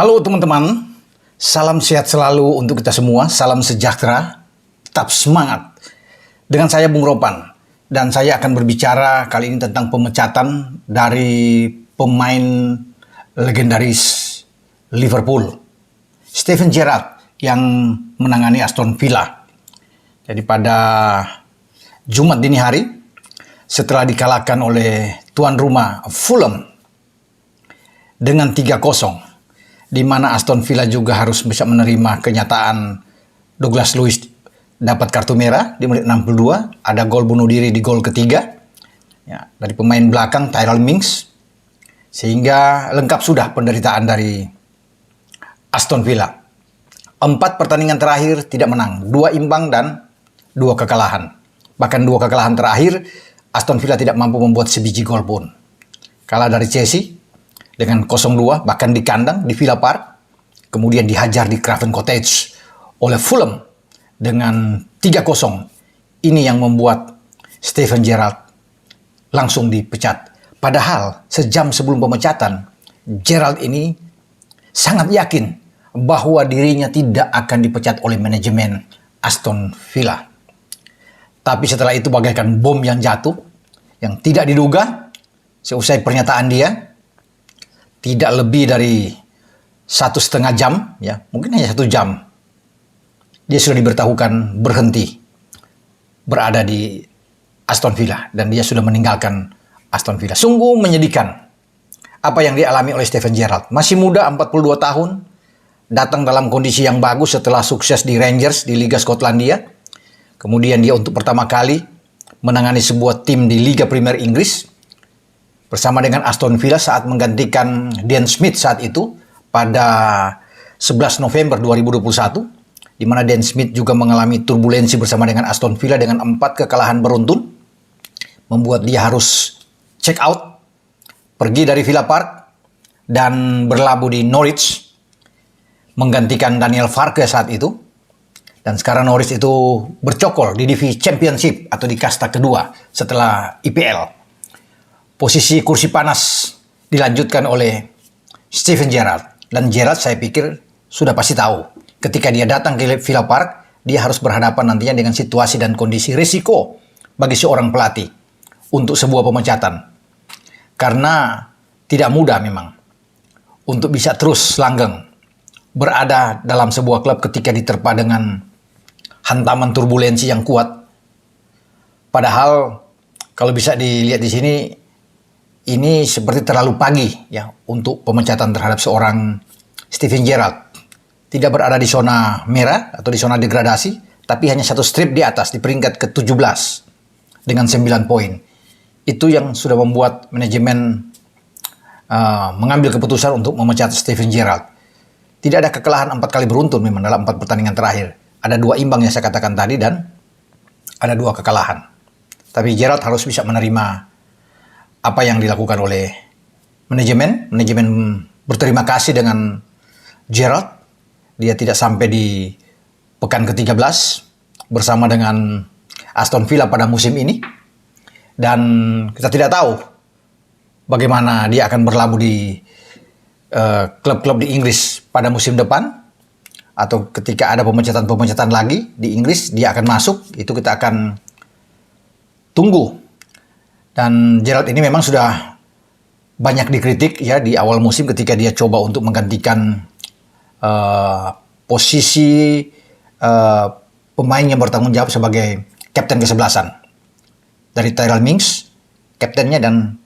Halo teman-teman, salam sehat selalu untuk kita semua, salam sejahtera, tetap semangat. Dengan saya Bung Ropan, dan saya akan berbicara kali ini tentang pemecatan dari pemain legendaris Liverpool, Steven Gerrard, yang menangani Aston Villa. Jadi pada Jumat dini hari, setelah dikalahkan oleh tuan rumah Fulham dengan 3-0, di mana Aston Villa juga harus bisa menerima kenyataan Douglas Luiz dapat kartu merah di menit 62, ada gol bunuh diri di gol ketiga ya, dari pemain belakang Tyrell Mings, sehingga lengkap sudah penderitaan dari Aston Villa. 4 pertandingan terakhir tidak menang, 2 imbang dan 2 kekalahan. Bahkan 2 kekalahan terakhir Aston Villa tidak mampu membuat sebiji gol pun. Kalah dari Chelsea dengan 0-2, bahkan di kandang di Villa Park, kemudian dihajar di Craven Cottage oleh Fulham dengan 3-0. Ini yang membuat Steven Gerrard langsung dipecat. Padahal sejam sebelum pemecatan, Gerrard ini sangat yakin bahwa dirinya tidak akan dipecat oleh manajemen Aston Villa. Tapi setelah itu bagaikan bom yang jatuh, yang tidak diduga, seusai pernyataan dia, tidak lebih dari 1,5 jam, ya mungkin hanya 1 jam, dia sudah diberitahukan berhenti berada di Aston Villa dan dia sudah meninggalkan Aston Villa. Sungguh menyedihkan apa yang dialami oleh Steven Gerrard. Masih muda, 42 tahun, datang dalam kondisi yang bagus setelah sukses di Rangers di Liga Skotlandia. Kemudian dia untuk pertama kali menangani sebuah tim di Liga Premier Inggris bersama dengan Aston Villa saat menggantikan Dean Smith saat itu pada 11 November 2021, di mana Dean Smith juga mengalami turbulensi bersama dengan Aston Villa dengan 4 kekalahan beruntun, membuat dia harus check out, pergi dari Villa Park dan berlabuh di Norwich, menggantikan Daniel Farke saat itu. Dan sekarang Norwich itu bercokol di divisi Championship atau di kasta kedua setelah IPL. Posisi kursi panas dilanjutkan oleh Steven Gerrard. Dan Gerrard saya pikir sudah pasti tahu. Ketika dia datang ke Villa Park, dia harus berhadapan nantinya dengan situasi dan kondisi risiko bagi seorang pelatih untuk sebuah pemecatan. Karena tidak mudah memang untuk bisa terus langgeng berada dalam sebuah klub ketika diterpa dengan hantaman turbulensi yang kuat. Padahal kalau bisa dilihat di sini, ini seperti terlalu pagi ya untuk pemecatan terhadap seorang Steven Gerrard. Tidak berada di zona merah atau di zona degradasi, tapi hanya 1 strip di atas di peringkat ke-17 dengan 9 poin. Itu yang sudah membuat manajemen mengambil keputusan untuk memecat Steven Gerrard. Tidak ada kekalahan 4 kali beruntun memang dalam 4 pertandingan terakhir. Ada 2 imbang yang saya katakan tadi dan ada 2 kekalahan. Tapi Gerrard harus bisa menerima apa yang dilakukan oleh manajemen. Manajemen berterima kasih dengan Gerrard. Dia tidak sampai di pekan ke-13 bersama dengan Aston Villa pada musim ini. Dan kita tidak tahu bagaimana dia akan berlabuh di klub-klub di Inggris pada musim depan. Atau ketika ada pemecatan-pemecatan lagi di Inggris, dia akan masuk. Itu kita akan tunggu. Dan Gerrard ini memang sudah banyak dikritik ya di awal musim ketika dia coba untuk menggantikan posisi pemain yang bertanggung jawab sebagai kapten kesebelasan dari Tyrell Mings, kaptennya, dan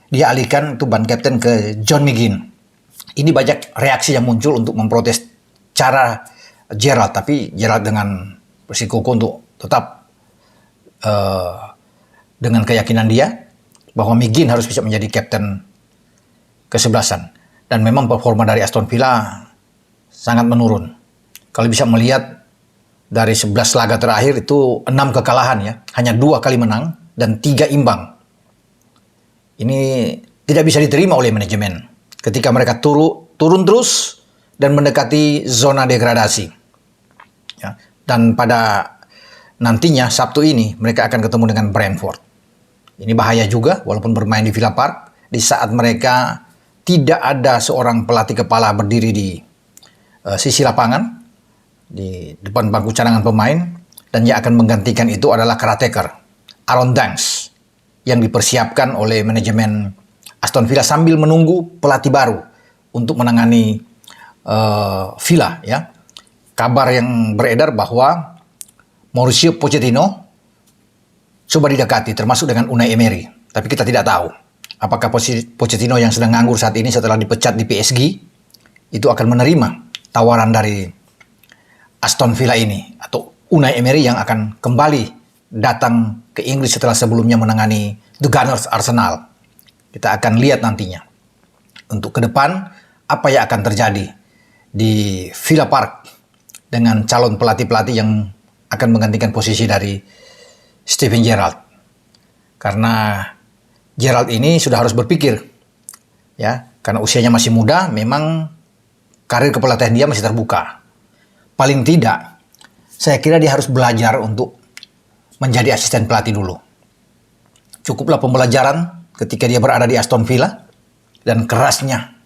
dia alihkan itu ban kapten ke John McGinn. Ini banyak reaksi yang muncul untuk memprotes cara Gerrard, tapi Gerrard dengan bersikukuh untuk tetap dengan keyakinan dia bahwa McGinn harus bisa menjadi kapten kesebelasan. Dan memang performa dari Aston Villa sangat menurun. Kalau bisa melihat dari 11 laga terakhir itu 6 kekalahan ya, hanya 2 kali menang dan 3 imbang. Ini tidak bisa diterima oleh manajemen ketika mereka turun terus dan mendekati zona degradasi. Ya, dan pada nantinya Sabtu ini mereka akan ketemu dengan Brentford. Ini bahaya juga walaupun bermain di Villa Park di saat mereka tidak ada seorang pelatih kepala berdiri di sisi lapangan, di depan bangku cadangan pemain, dan yang akan menggantikan itu adalah caretaker Aaron Danks yang dipersiapkan oleh manajemen Aston Villa sambil menunggu pelatih baru untuk menangani Villa. Ya, kabar yang beredar bahwa Mauricio Pochettino coba didekati, termasuk dengan Unai Emery, tapi kita tidak tahu apakah Pochettino yang sedang nganggur saat ini setelah dipecat di PSG itu akan menerima tawaran dari Aston Villa ini, atau Unai Emery yang akan kembali datang ke Inggris setelah sebelumnya menangani The Gunners Arsenal. Kita akan lihat nantinya untuk ke depan apa yang akan terjadi di Villa Park dengan calon pelatih-pelatih yang akan menggantikan posisi dari Steven Gerrard. Karena Gerrard ini sudah harus berpikir, ya, karena usianya masih muda, memang karir kepelatihan dia masih terbuka. Paling tidak, saya kira dia harus belajar untuk menjadi asisten pelatih dulu. Cukuplah pembelajaran ketika dia berada di Aston Villa, dan kerasnya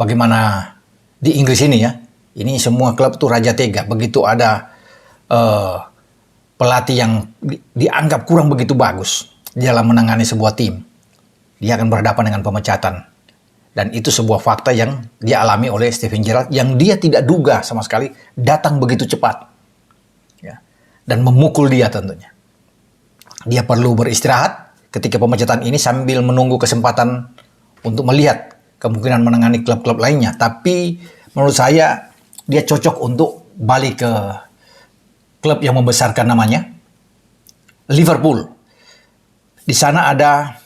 bagaimana di Inggris ini, ya. Ini semua klub tuh raja tega. Begitu ada pelatih yang dianggap kurang begitu bagus dalam menangani sebuah tim, dia akan berhadapan dengan pemecatan. Dan itu sebuah fakta yang dialami oleh Steven Gerrard yang dia tidak duga sama sekali datang begitu cepat, ya, dan memukul dia tentunya. Dia perlu beristirahat ketika pemecatan ini sambil menunggu kesempatan untuk melihat kemungkinan menangani klub-klub lainnya. Tapi menurut saya dia cocok untuk balik ke klub yang membesarkan namanya, Liverpool. Di sana ada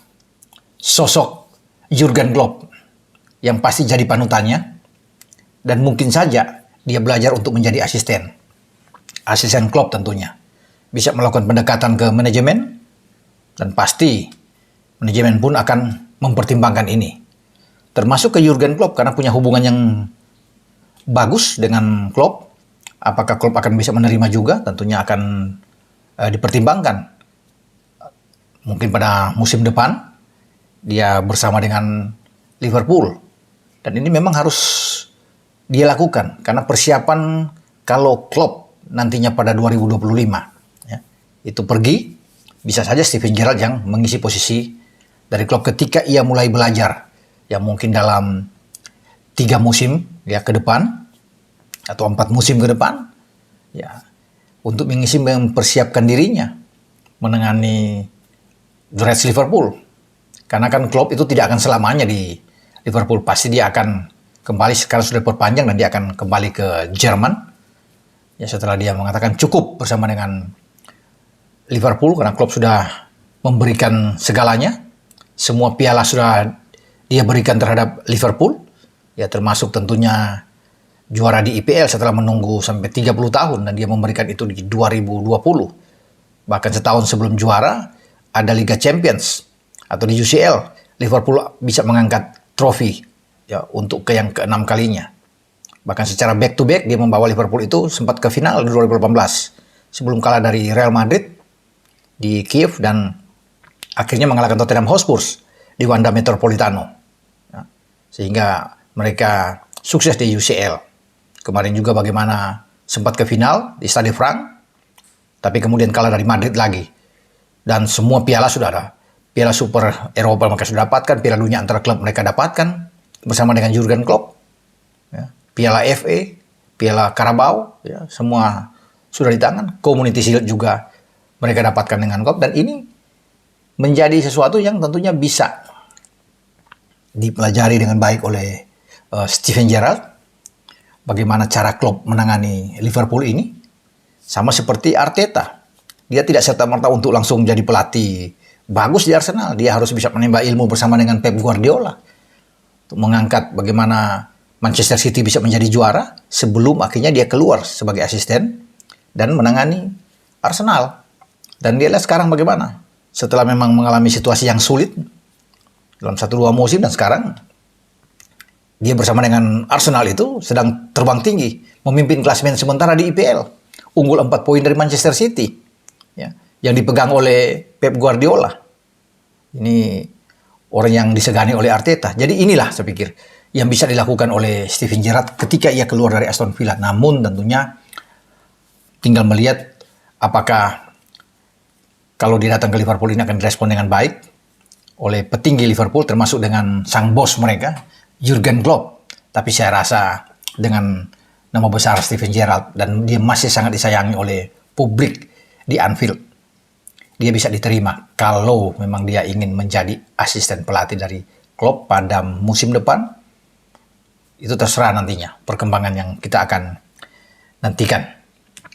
sosok Jurgen Klopp yang pasti jadi panutannya, dan mungkin saja dia belajar untuk menjadi asisten Klopp tentunya. Bisa melakukan pendekatan ke manajemen, dan pasti manajemen pun akan mempertimbangkan ini. Termasuk ke Jurgen Klopp karena punya hubungan yang bagus dengan Klopp. Apakah Klopp akan bisa menerima juga? Tentunya akan dipertimbangkan. Mungkin pada musim depan dia bersama dengan Liverpool. Dan ini memang harus dia lakukan karena persiapan kalau Klopp nantinya pada 2025, ya, itu pergi, bisa saja Steven Gerrard yang mengisi posisi dari Klopp ketika ia mulai belajar, ya mungkin dalam 3 musim ya ke depan atau 4 musim ke depan, ya, untuk mengisi, mempersiapkan dirinya menangani The Reds Liverpool. Karena kan Klopp itu tidak akan selamanya di Liverpool, pasti dia akan kembali, sekarang sudah perpanjang dan dia akan kembali ke Jerman. Ya, setelah dia mengatakan cukup bersama dengan Liverpool karena Klopp sudah memberikan segalanya. Semua piala sudah dia berikan terhadap Liverpool. Ya, termasuk tentunya juara di IPL setelah menunggu sampai 30 tahun, dan dia memberikan itu di 2020. Bahkan setahun sebelum juara ada Liga Champions atau di UCL, Liverpool bisa mengangkat trofi, ya, untuk yang ke-6 kalinya. Bahkan secara back to back dia membawa Liverpool itu sempat ke final di 2018 sebelum kalah dari Real Madrid di Kiev dan akhirnya mengalahkan Tottenham Hotspur di Wanda Metropolitano, ya, sehingga mereka sukses di UCL. Kemarin juga bagaimana sempat ke final di Stade Frank, tapi kemudian kalah dari Madrid lagi. Dan semua piala sudah ada. Piala Super Eropa mereka sudah dapatkan, Piala Dunia antar klub mereka dapatkan bersama dengan Jurgen Klopp, ya. Piala FA, Piala Carabao, ya, semua sudah di tangan. Community Shield juga mereka dapatkan dengan Klopp, dan ini menjadi sesuatu yang tentunya bisa dipelajari dengan baik oleh Steven Gerrard. Bagaimana cara Klopp menangani Liverpool ini, sama seperti Arteta. Dia tidak serta-merta untuk langsung jadi pelatih bagus di Arsenal. Dia harus bisa menimba ilmu bersama dengan Pep Guardiola untuk mengangkat bagaimana Manchester City bisa menjadi juara sebelum akhirnya dia keluar sebagai asisten dan menangani Arsenal. Dan dia lihat sekarang bagaimana setelah memang mengalami situasi yang sulit dalam 1-2 musim, dan sekarang dia bersama dengan Arsenal itu sedang terbang tinggi, memimpin klasemen sementara di IPL, unggul 4 poin dari Manchester City, ya, yang dipegang oleh Pep Guardiola. Ini orang yang disegani oleh Arteta. Jadi inilah saya pikir yang bisa dilakukan oleh Steven Gerrard ketika ia keluar dari Aston Villa. Namun tentunya tinggal melihat apakah kalau dia datang ke Liverpool ini akan direspon dengan baik oleh petinggi Liverpool, termasuk dengan sang bos mereka, Jurgen Klopp. Tapi saya rasa dengan nama besar Steven Gerrard dan dia masih sangat disayangi oleh publik di Anfield, dia bisa diterima kalau memang dia ingin menjadi asisten pelatih dari Klopp pada musim depan. Itu terserah nantinya perkembangan yang kita akan nantikan.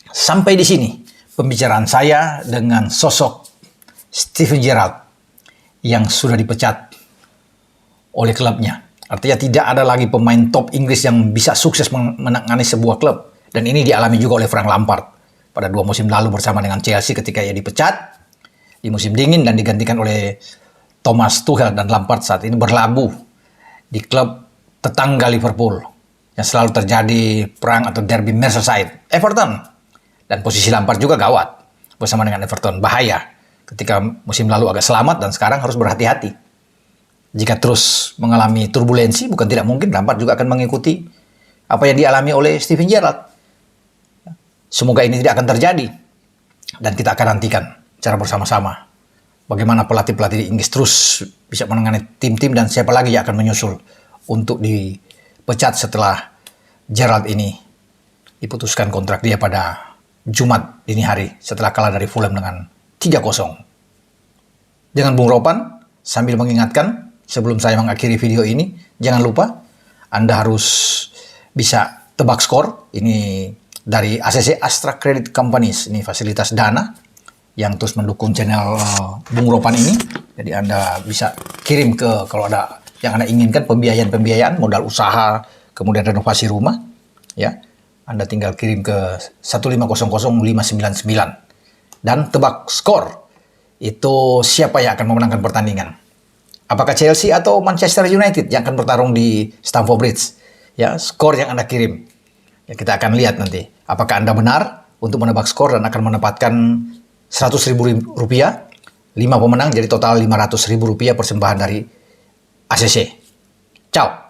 Sampai di sini pembicaraan saya dengan sosok Steven Gerrard yang sudah dipecat oleh klubnya. Artinya tidak ada lagi pemain top Inggris yang bisa sukses menangani sebuah klub. Dan ini dialami juga oleh Frank Lampard pada 2 musim lalu bersama dengan Chelsea ketika ia dipecat di musim dingin dan digantikan oleh Thomas Tuchel, dan Lampard saat ini berlabuh di klub tetangga Liverpool yang selalu terjadi perang atau derby Merseyside, Everton. Dan posisi Lampard juga gawat bersama dengan Everton, bahaya ketika musim lalu agak selamat dan sekarang harus berhati-hati. Jika terus mengalami turbulensi, bukan tidak mungkin Lampard juga akan mengikuti apa yang dialami oleh Steven Gerrard. Semoga ini tidak akan terjadi dan kita akan nantikan secara bersama-sama bagaimana pelatih-pelatih di Inggris terus bisa menangani tim-tim dan siapa lagi yang akan menyusul untuk dipecat setelah Gerrard ini diputuskan kontrak dia pada Jumat dini hari setelah kalah dari Fulham dengan 3-0. Dengan Bung Ropan sambil mengingatkan sebelum saya mengakhiri video ini, jangan lupa Anda harus bisa tebak skor. Ini dari ACC Astra Credit Companies, ini fasilitas dana yang terus mendukung channel Bung Ropan ini. Jadi Anda bisa kirim ke, kalau ada yang Anda inginkan, pembiayaan modal usaha, kemudian renovasi rumah, ya. Anda tinggal kirim ke 1500599 dan tebak skor. Itu siapa yang akan memenangkan pertandingan? Apakah Chelsea atau Manchester United yang akan bertarung di Stamford Bridge? Ya, skor yang Anda kirim. Ya, kita akan lihat nanti apakah Anda benar untuk menebak skor dan akan mendapatkan Rp100.000, 5 pemenang, jadi total Rp500.000 persembahan dari ACC. Ciao.